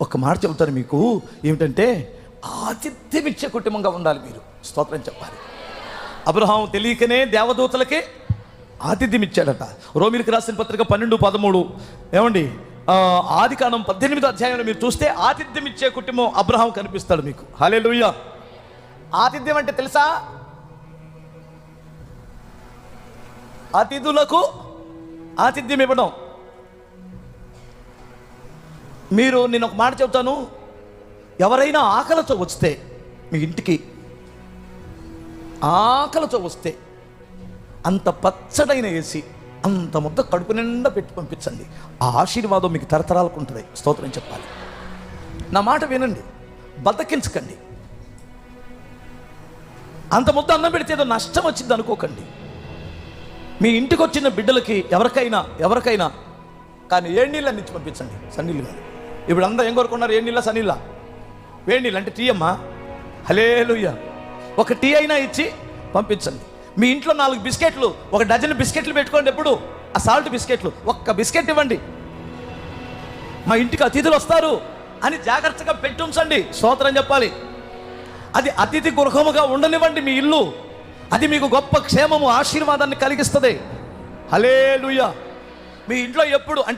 ఒక మాట చెబుతాను మీకు, ఏమిటంటే ఆతిథ్యం ఇచ్చే కుటుంబంగా ఉండాలి మీరు. స్తోత్రం చెప్పాలి. అబ్రహాము తెలియకనే దేవదూతలకే ఆతిథ్యం ఇచ్చాడట. రోమీయులకు రాసిన పత్రిక 12:13 ఏమండి, ఆదికాండం 18వ అధ్యాయంలో మీరు చూస్తే ఆతిథ్యం ఇచ్చే కుటుంబం అబ్రహాం కనిపిస్తాడు మీకు. హల్లెలూయా. ఆతిథ్యం అంటే తెలుసా? అతిథులకు ఆతిథ్యం ఇవ్వడం. మీరు, నేను ఒక మాట చెబుతాను, ఎవరైనా ఆకలితో వస్తే మీ ఇంటికి, ఆకలితో వస్తే అంత పచ్చడైన వేసి అంత ముద్ద కడుపు నిండా పెట్టి పంపించండి. ఆ ఆశీర్వాదం మీకు తరతరాలకు ఉంటుంది. స్తోత్రం చెప్పాలి. నా మాట వినండి, బద్దకించకండి. అంత ముద్ద అన్నం పెడితే ఏదో నష్టం వచ్చింది అనుకోకండి. మీ ఇంటికి వచ్చిన బిడ్డలకి ఎవరికైనా కానీ వేడి నీళ్ళు అన్నించి పంపించండి, సన్నీళ్ళు కాదు. ఇప్పుడు అందరూ ఏం కోరుకున్నారు? వేడి నీళ్ళ సన్నీళ్ళ? వేడి నీళ్ళు అంటే టీ అమ్మా. హల్లెలూయా. ఒక టీ అయినా ఇచ్చి పంపించండి. మీ ఇంట్లో 4 బిస్కెట్లు, 1 డజన్ బిస్కెట్లు పెట్టుకోండి. ఎప్పుడు ఆ సాల్ట్ బిస్కెట్లు, ఒక్క బిస్కెట్ ఇవ్వండి. మా ఇంటికి అతిథులు వస్తారు అని జాగ్రత్తగా పెట్టి ఉంచండి. స్తోత్రం చెప్పాలి. అది అతిథి గృహముగా ఉండనివ్వండి మీ ఇల్లు. అది మీకు గొప్ప క్షేమము, ఆశీర్వాదాన్ని కలిగిస్తుంది. హల్లెలూయా. మీ ఇంట్లో ఎప్పుడు అంటే